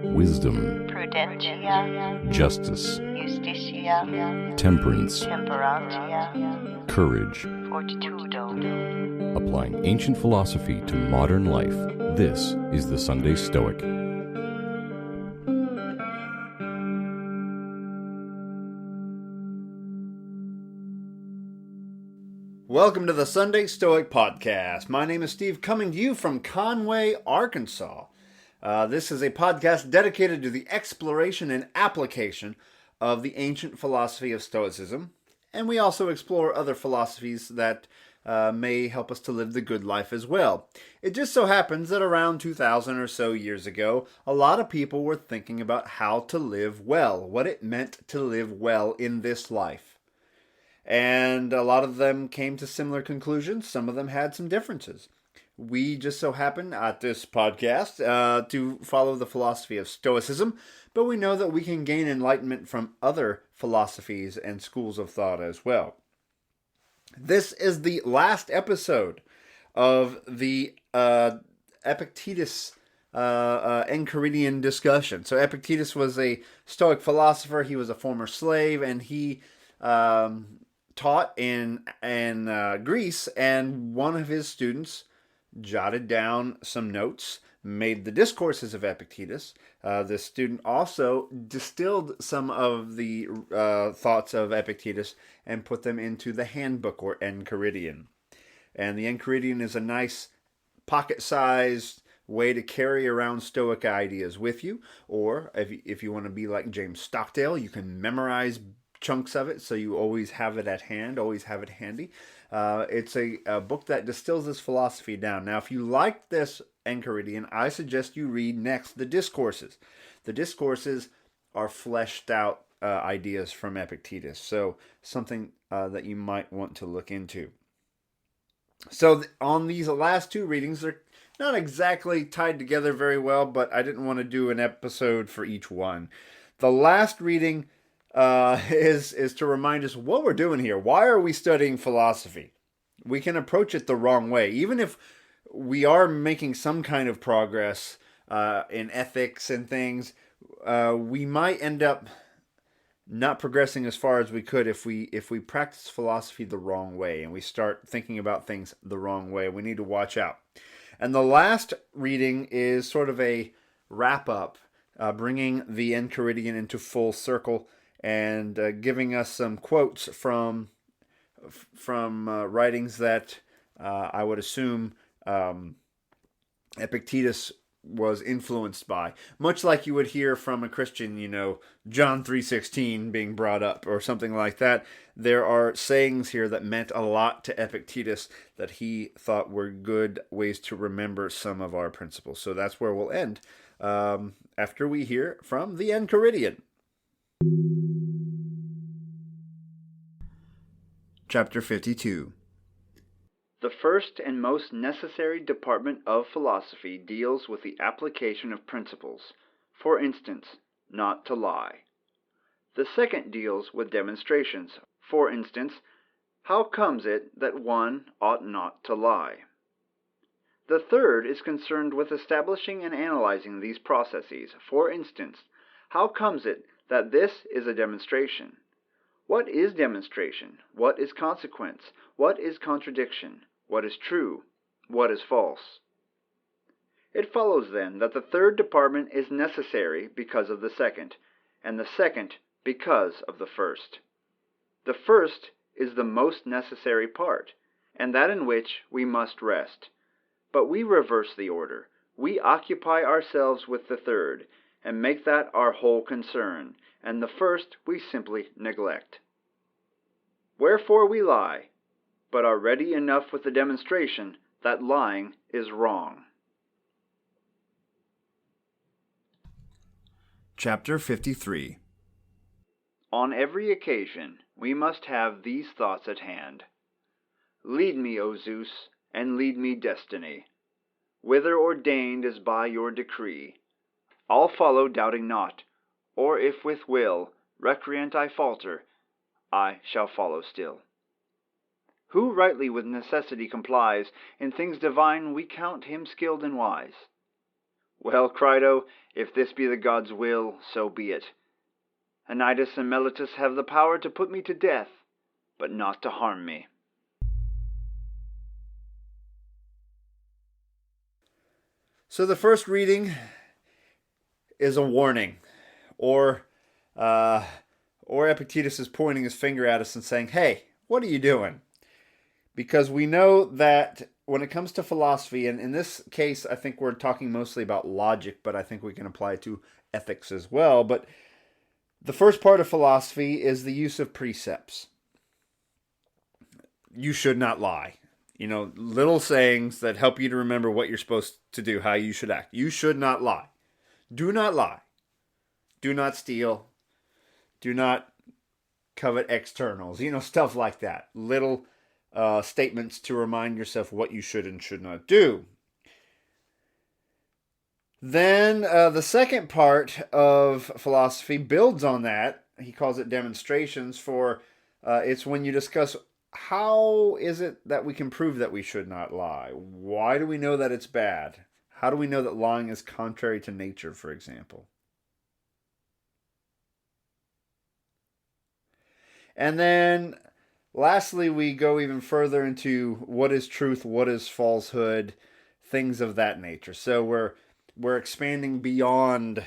wisdom, prudentia, justice, justitia, temperance, temperantia, courage. fortitudo. Applying ancient philosophy to modern life, this is the Sunday Stoic. Welcome to the Sunday Stoic Podcast. My name is Steve, coming to you from Conway, Arkansas. This is a podcast dedicated to the exploration and application of the ancient philosophy of Stoicism, and we also explore other philosophies that may help us to live the good life as well. It just so happens that around 2,000 or so years ago, a lot of people were thinking about how to live well, what it meant to live well in this life. And a lot of them came to similar conclusions. Some of them had some differences. We just so happen at this podcast to follow the philosophy of Stoicism, but we know that we can gain enlightenment from other philosophies and schools of thought as well. This is the last episode of the Epictetus Enchiridion discussion. So Epictetus was a Stoic philosopher. He was a former slave, and he taught in Greece, and one of his students jotted down some notes, made the Discourses of Epictetus. This student also distilled some of the thoughts of Epictetus and put them into the handbook, or Enchiridion. And the Enchiridion is a nice pocket-sized way to carry around Stoic ideas with you, or if you want to be like James Stockdale, you can memorize chunks of it, so you always have it at hand, always have it handy. It's a book that distills this philosophy down. Now, if you like this Enchiridion, I suggest you read next the Discourses. The Discourses are fleshed out ideas from Epictetus, so something that you might want to look into. So on these last two readings, they're not exactly tied together very well, but I didn't want to do an episode for each one. The last reading is to remind us what we're doing here. Why are we studying philosophy? We can approach it the wrong way. Even if we are making some kind of progress in ethics and things, we might end up not progressing as far as we could if we practice philosophy the wrong way and we start thinking about things the wrong way. We need to watch out. And the last reading is sort of a wrap-up, bringing the Enchiridion into full circle, and giving us some quotes from writings that I would assume Epictetus was influenced by. Much like you would hear from a Christian, John 3:16 being brought up or something like that. There are sayings here that meant a lot to Epictetus that he thought were good ways to remember some of our principles. So that's where we'll end after we hear from the Enchiridion. Chapter 52. The first and most necessary department of philosophy deals with the application of principles, for instance, not to lie. The second deals with demonstrations, for instance, how comes it that one ought not to lie? The third is concerned with establishing and analyzing these processes, for instance, how comes it that this is a demonstration? What is demonstration? What is consequence? What is contradiction? What is true? What is false? It follows then that the third department is necessary because of the second, and the second because of the first. The first is the most necessary part, and that in which we must rest. But we reverse the order. We occupy ourselves with the third, and make that our whole concern, and the first we simply neglect. Wherefore we lie, but are ready enough with the demonstration that lying is wrong. Chapter 53. On every occasion we must have these thoughts at hand. Lead me, O Zeus, and lead me, Destiny. Whither ordained is by your decree, I'll follow doubting not, or if with will, recreant I falter, I shall follow still. Who rightly with necessity complies, in things divine we count him skilled and wise. Well, Crito, if this be the gods' will, so be it. Anytus and Meletus have the power to put me to death, but not to harm me. So the first reading is a warning, or Epictetus is pointing his finger at us and saying, hey, what are you doing? Because we know that when it comes to philosophy, and in this case, I think we're talking mostly about logic, but I think we can apply it to ethics as well. But the first part of philosophy is the use of precepts. You should not lie. Little sayings that help you to remember what you're supposed to do, how you should act. You should not lie. Do not lie. Do not steal. Do not covet externals. Stuff like that. Little statements to remind yourself what you should and should not do. Then the second part of philosophy builds on that. He calls it demonstrations for it's when you discuss how is it that we can prove that we should not lie? Why do we know that it's bad? How do we know that lying is contrary to nature, for example? And then lastly, we go even further into what is truth, what is falsehood, things of that nature. So we're expanding beyond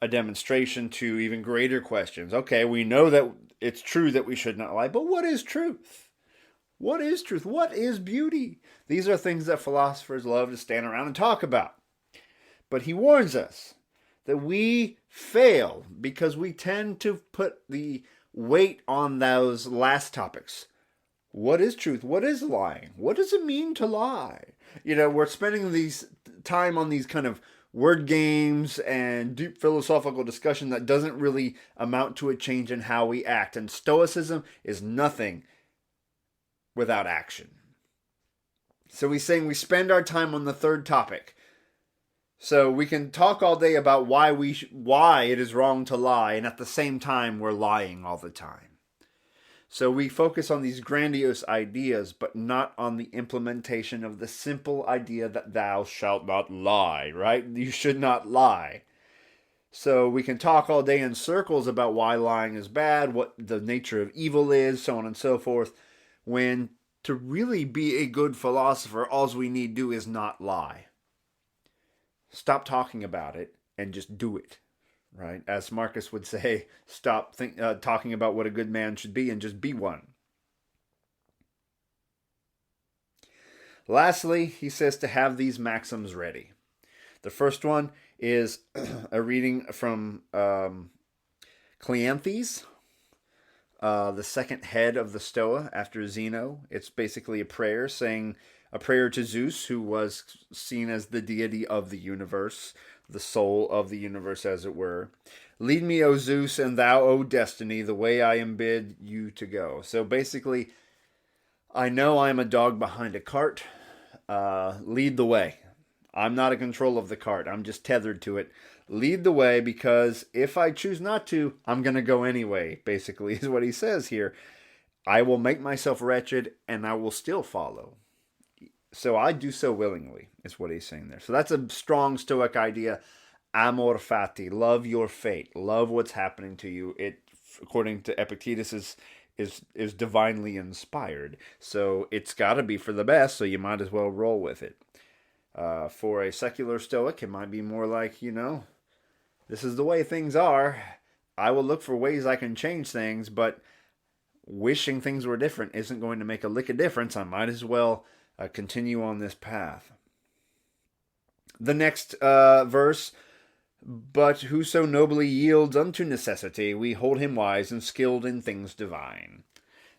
a demonstration to even greater questions. Okay, we know that it's true that we should not lie, but what is truth? What is truth? What is beauty? These are things that philosophers love to stand around and talk about. But he warns us that we fail because we tend to put the weight on those last topics. What is truth? What is lying? What does it mean to lie? We're spending these time on these kind of word games and deep philosophical discussion that doesn't really amount to a change in how we act. And Stoicism is nothing without action. So he's saying we spend our time on the third topic. So we can talk all day about why it is wrong to lie, and at the same time we're lying all the time. So we focus on these grandiose ideas, but not on the implementation of the simple idea that thou shalt not lie, right? You should not lie. So we can talk all day in circles about why lying is bad, what the nature of evil is, so on and so forth, when to really be a good philosopher, all we need do is not lie. Stop talking about it and just do it, right? As Marcus would say, stop talking about what a good man should be and just be one. Lastly, he says to have these maxims ready. The first one is a reading from Cleanthes, the second head of the Stoa after Zeno. It's basically a prayer to Zeus, who was seen as the deity of the universe, the soul of the universe, as it were. Lead me, O Zeus, and thou, O destiny, the way I am bid you to go. So basically, I know I'm a dog behind a cart. Lead the way. I'm not in control of the cart. I'm just tethered to it. Lead the way, because if I choose not to, I'm going to go anyway, basically, is what he says here. I will make myself wretched, and I will still follow. So I do so willingly, is what he's saying there. So that's a strong Stoic idea. Amor fati, love your fate, love what's happening to you. It, according to Epictetus, is divinely inspired. So it's got to be for the best, so you might as well roll with it. For a secular Stoic, it might be more like, this is the way things are. I will look for ways I can change things, but wishing things were different isn't going to make a lick of difference. I might as well continue on this path. The next verse, but whoso nobly yields unto necessity, we hold him wise and skilled in things divine.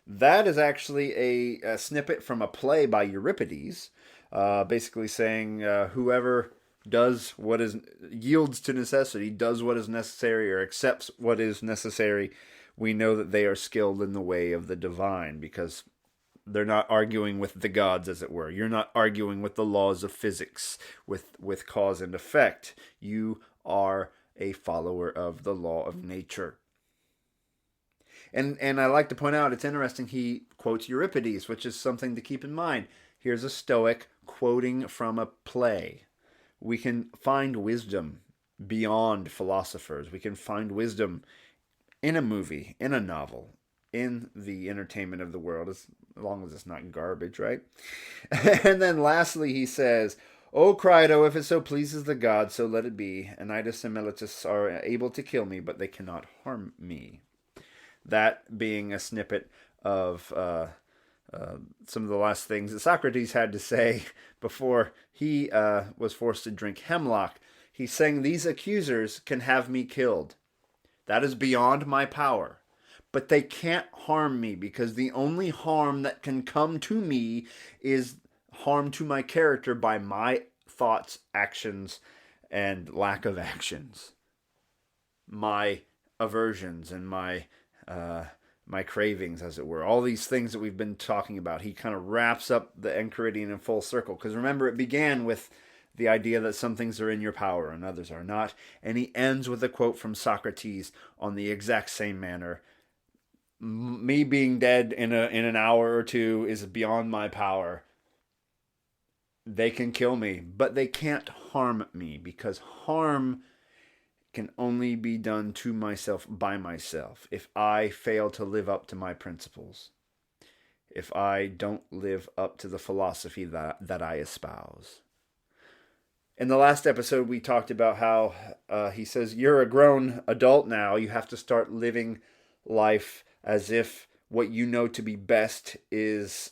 That is actually a snippet from a play by Euripides, basically saying whoever does what is yields to necessity, does what is necessary, or accepts what is necessary, we know that they are skilled in the way of the divine, because they're not arguing with the gods, as it were. You're not arguing with the laws of physics, with cause and effect. You are a follower of the law of nature. And I like to point out, it's interesting, he quotes Euripides, which is something to keep in mind. Here's a Stoic quoting from a play, we can find wisdom beyond philosophers. We can find wisdom in a movie, in a novel, in the entertainment of the world, as long as it's not garbage, right? And then lastly, he says, O Crito, if it so pleases the gods, so let it be. Anytus and Melitus are able to kill me, but they cannot harm me. That being a snippet of some of the last things that Socrates had to say before he was forced to drink hemlock. He's saying, these accusers can have me killed. That is beyond my power. But they can't harm me, because the only harm that can come to me is harm to my character by my thoughts, actions, and lack of actions. My aversions and my cravings, as it were. All these things that we've been talking about. He kind of wraps up the Enchiridion in full circle. Because remember, it began with the idea that some things are in your power and others are not. And he ends with a quote from Socrates on the exact same manner. Me being dead in an hour or two is beyond my power. They can kill me, but they can't harm me, because harm can only be done to myself by myself if I fail to live up to my principles, if I don't live up to the philosophy that I espouse. In the last episode, we talked about how he says, you're a grown adult now. You have to start living life as if what you know to be best is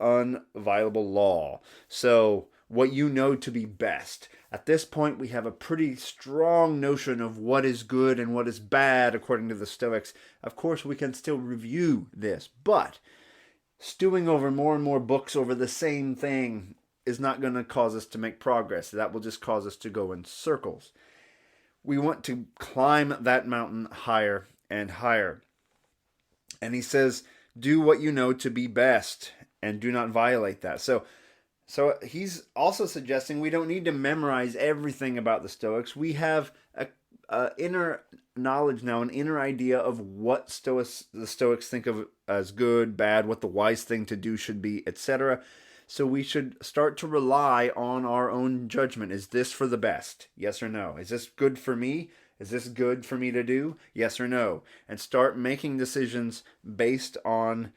unviolable law. So what you know to be best. At this point, we have a pretty strong notion of what is good and what is bad according to the Stoics. Of course, we can still review this, but stewing over more and more books over the same thing is not going to cause us to make progress. That will just cause us to go in circles. We want to climb that mountain higher and higher. And he says, do what you know to be best and do not violate that. So he's also suggesting we don't need to memorize everything about the Stoics. We have a inner knowledge now, an inner idea of what the Stoics think of as good, bad, what the wise thing to do should be, etc. So we should start to rely on our own judgment. Is this for the best? Yes or no? Is this good for me? Is this good for me to do? Yes or no? And start making decisions based on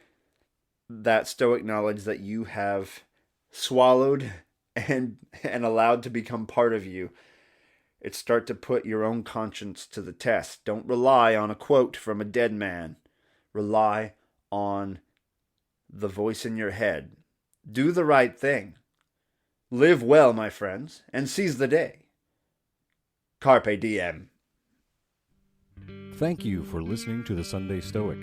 that Stoic knowledge that you have swallowed and allowed to become part of you. It's start to put your own conscience to the test. Don't rely on a quote from a dead man. Rely on the voice in your head. Do the right thing. Live well, my friends, and seize the day. Carpe diem. Thank you for listening to the Sunday Stoic.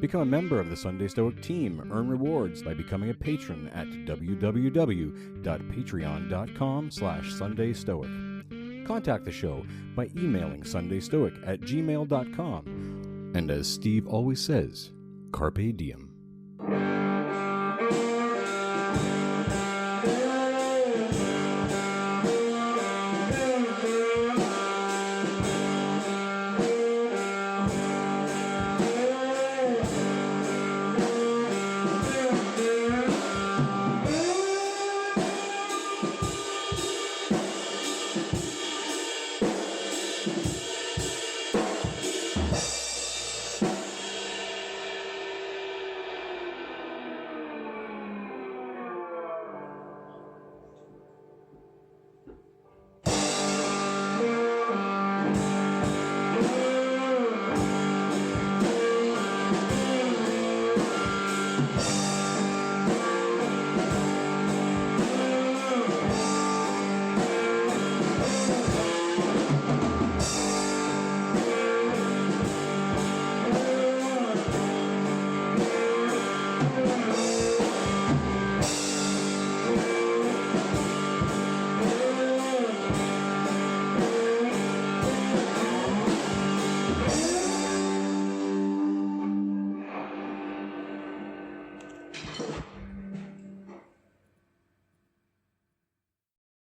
Become a member of the Sunday Stoic team. Earn rewards by becoming a patron at www.patreon.com/SundayStoic. Contact the show by emailing sundaystoic@gmail.com. And as Steve always says, carpe diem.